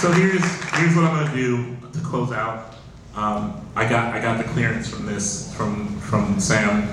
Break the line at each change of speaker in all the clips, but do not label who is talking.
So here's what I'm gonna do to close out. I got the clearance from this from Sam.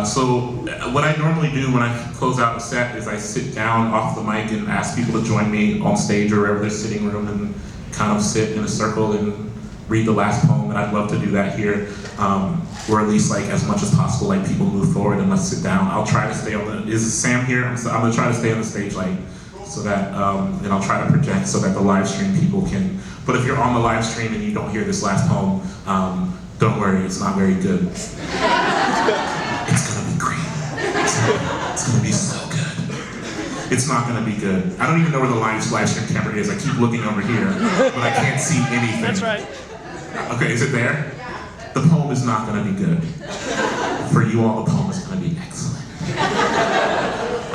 So what I normally do when I close out a set is I sit down off the mic and ask people to join me on stage or wherever their sitting room and kind of sit in a circle and read the last poem. And I'd love to do that here, or at least like as much as possible, like people move forward and let's sit down. I'll try to stay on the. Is Sam here? I'm gonna try to stay on the stage light so that, and I'll try to project so that the live stream people can. But if you're on the live stream and you don't hear this last poem, don't worry, it's not very good. It's gonna be great. It's gonna be so good. It's not gonna be good. I don't even know where the live stream camera is. I keep looking over here, but I can't see anything.
That's right.
Okay, is it there? The poem is not gonna be good. For you all, the poem is gonna be excellent.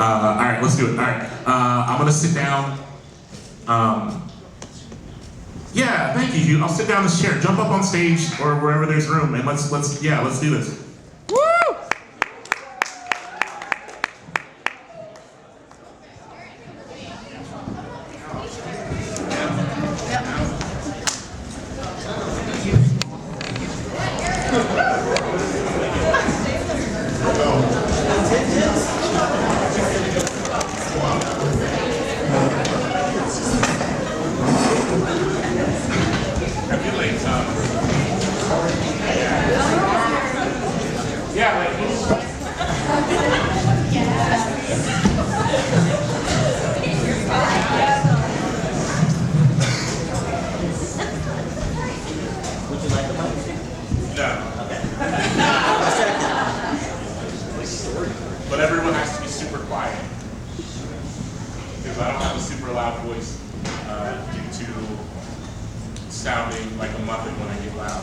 All right, let's do it. All right, I'm gonna sit down. Yeah, thank you, Hugh. I'll sit down in this chair. Jump up on stage or wherever there's room, and let's do this.
Woo!
But everyone has to be super quiet because I don't have a super loud voice due to sounding like a muppet when I get loud.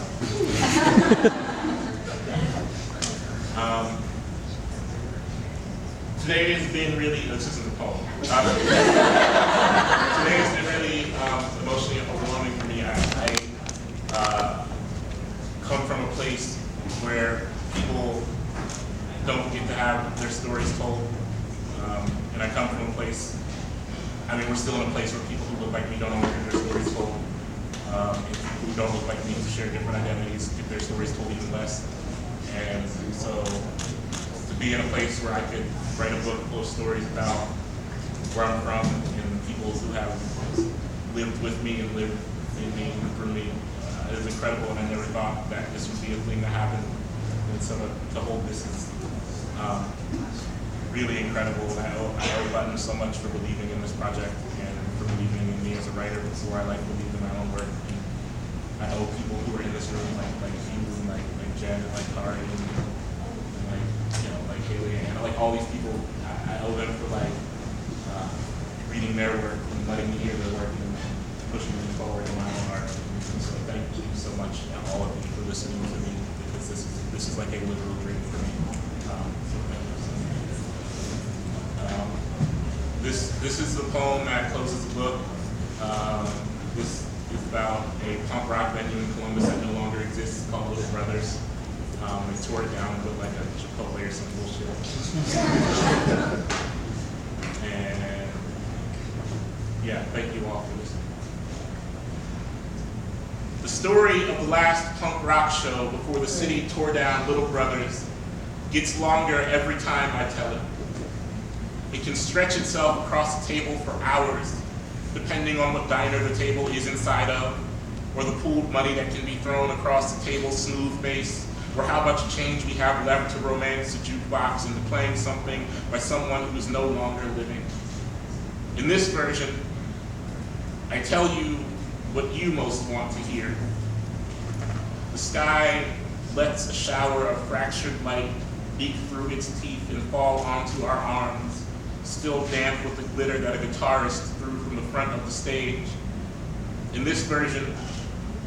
Today has been really, this isn't a poem. Today has been really emotionally overwhelming for me. I come from a place where people don't get to have their stories told. And I come from a place, I mean, we're still in a place where people who look like me don't always get their stories told. And people who don't look like me, who share different identities, get their stories told even less. And so to be in a place where I could write a book full of stories about where I'm from and people who have lived with me and lived in me and through me is incredible, and I never thought that this would be a thing that happened. And so to hold this is really incredible, and I owe Bluther so much for believing in this project and for believing in me as a writer. This is where I believe in my own work. And I owe people who are in this room, like you, and like Jen, and like Kari, and like Haley, and like all these people. I owe them for reading their work and letting me hear their work and pushing me forward in my own art. And so thank you so much, all of you, for listening to me, because this is like a literal dream for me. This is the poem that closes the book. This is about a punk rock venue in Columbus that no longer exists called Little Brothers. They tore it down and put like a Chipotle or some bullshit. And yeah, thank you all for listening. The story of the last punk rock show before the city tore down Little Brothers gets longer every time I tell it. It can stretch itself across the table for hours, depending on what diner the table is inside of, or the pooled money that can be thrown across the table's smooth base, or how much change we have left to romance the jukebox into playing something by someone who is no longer living. In this version, I tell you what you most want to hear. The sky lets a shower of fractured light leak through its teeth and fall onto our arms, still damp with the glitter that a guitarist threw from the front of the stage. In this version,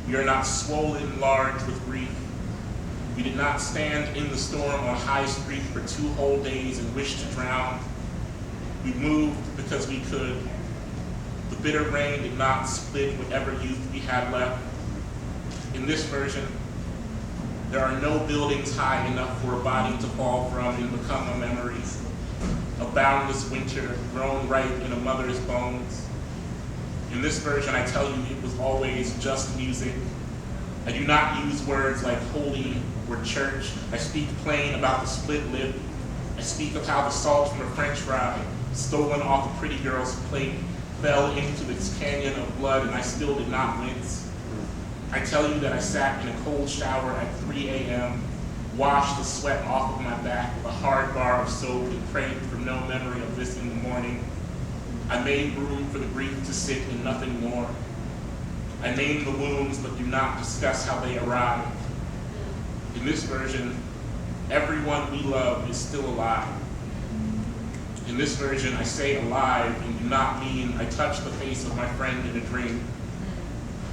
we are not swollen large with grief. We did not stand in the storm on High Street for 2 whole days and wish to drown. We moved because we could. The bitter rain did not split whatever youth we had left. In this version, there are no buildings high enough for a body to fall from and become a memory. A boundless winter grown right in a mother's bones. In this version, I tell you it was always just music. I do not use words like holy or church. I speak plain about the split lip. I speak of how the salt from a French fry, stolen off a pretty girl's plate, fell into its canyon of blood, and I still did not wince. I tell you that I sat in a cold shower at 3 a.m., washed the sweat off of my back with a hard bar of soap, and prayed for no memory of this in the morning. I made room for the grief to sit in nothing more. I name the wounds but do not discuss how they arrived. In this version, everyone we love is still alive. In this version, I say alive and do not mean I touched the face of my friend in a dream.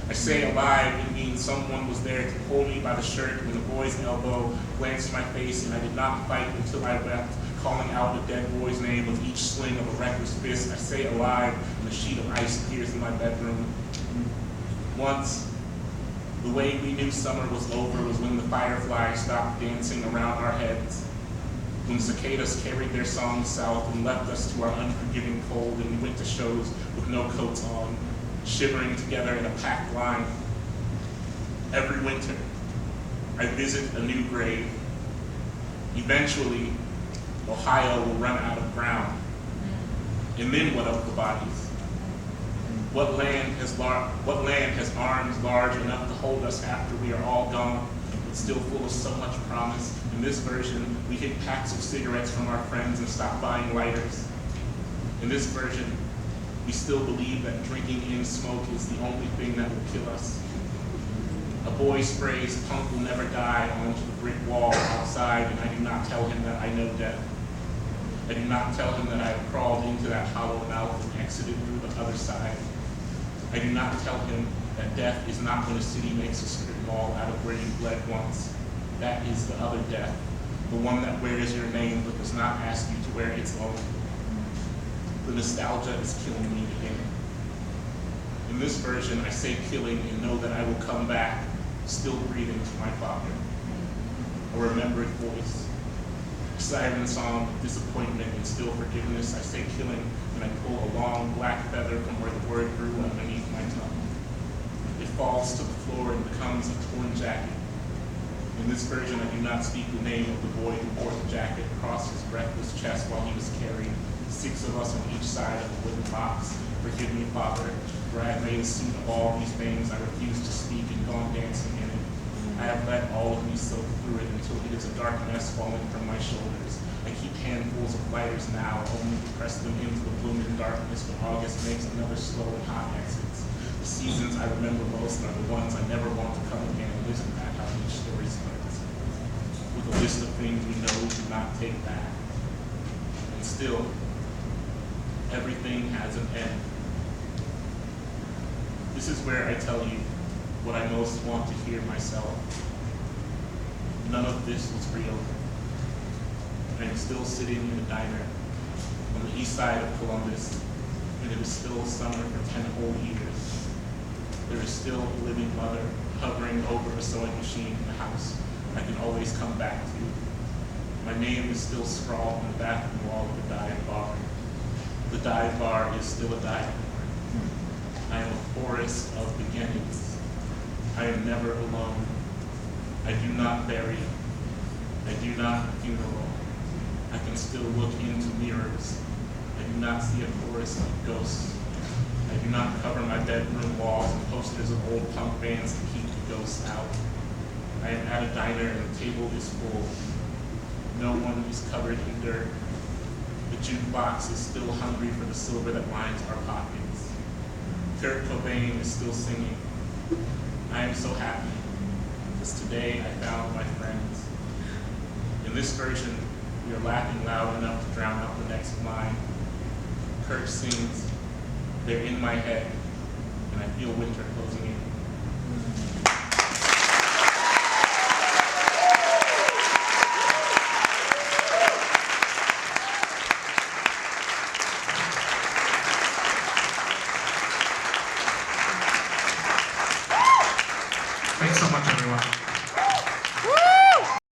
I say alive and mean someone was there to pull me by the shirt when a boy's elbow glanced my face and I did not fight until I wept, calling out a dead boy's name with each swing of a reckless fist. I say alive and a sheet of ice appears in my bedroom. Once, the way we knew summer was over was when the fireflies stopped dancing around our heads, when cicadas carried their songs south and left us to our unforgiving cold, and we went to shows with no coats on, shivering together in a packed line. Every winter, I visit a new grave. Eventually, Ohio will run out of ground. And then what of the bodies? What land has arms large enough to hold us after we are all gone, but still full of so much promise? In this version, we hid packs of cigarettes from our friends and stopped buying lighters. In this version, we still believe that drinking in smoke is the only thing that will kill us. A boy sprays "Punk will never die" onto the brick wall outside, and I do not tell him that I know death. I do not tell him that I have crawled into that hollow mouth and exited through the other side. I do not tell him that death is not when a city makes a strip mall out of where you bled once. That is the other death, the one that wears your name but does not ask you to wear its own. The nostalgia is killing me again. In this version, I say killing and know that I will come back, still breathing, to my father. A remembered voice. A siren song of disappointment and still forgiveness. I say killing, and I pull a long black feather from where the word grew underneath my tongue. It falls to the floor and becomes a torn jacket. In this version, I do not speak the name of the boy who wore the jacket across his breathless chest while he was carried, 6 of us on each side of a wooden box. Forgive me, Father, for I have made a suit of all these names. I refuse to speak and gone dancing in it. I have let all of me soak through it until it is a dark mess falling from my shoulders. I keep handfuls of lighters now, only to press them into the blooming darkness when August makes another slow and hot exits. The seasons I remember most are the ones I never want to come again. Isn't that how each story starts? With a list of things we know we cannot take back. And still, everything has an end. This is where I tell you what I most want to hear myself. None of this was real. I am still sitting in a diner on the east side of Columbus, and it is still summer for 10 whole years. There is still a living mother hovering over a sewing machine in the house I can always come back to. My name is still scrawled on the bathroom wall of the dive bar. The dive bar is still a dive bar. I am a forest of beginnings. I am never alone. I do not bury. I do not funeral. I can still look into mirrors. I do not see a chorus of ghosts. I do not cover my bedroom walls with posters of old punk bands to keep the ghosts out. I am at a diner and the table is full. No one is covered in dirt. The jukebox is still hungry for the silver that lines our pockets. Kurt Cobain is still singing. I am so happy, because today I found my friends. In this version, we are laughing loud enough to drown out the next line. Kurt sings, "They're in my head," and I feel winter closing in.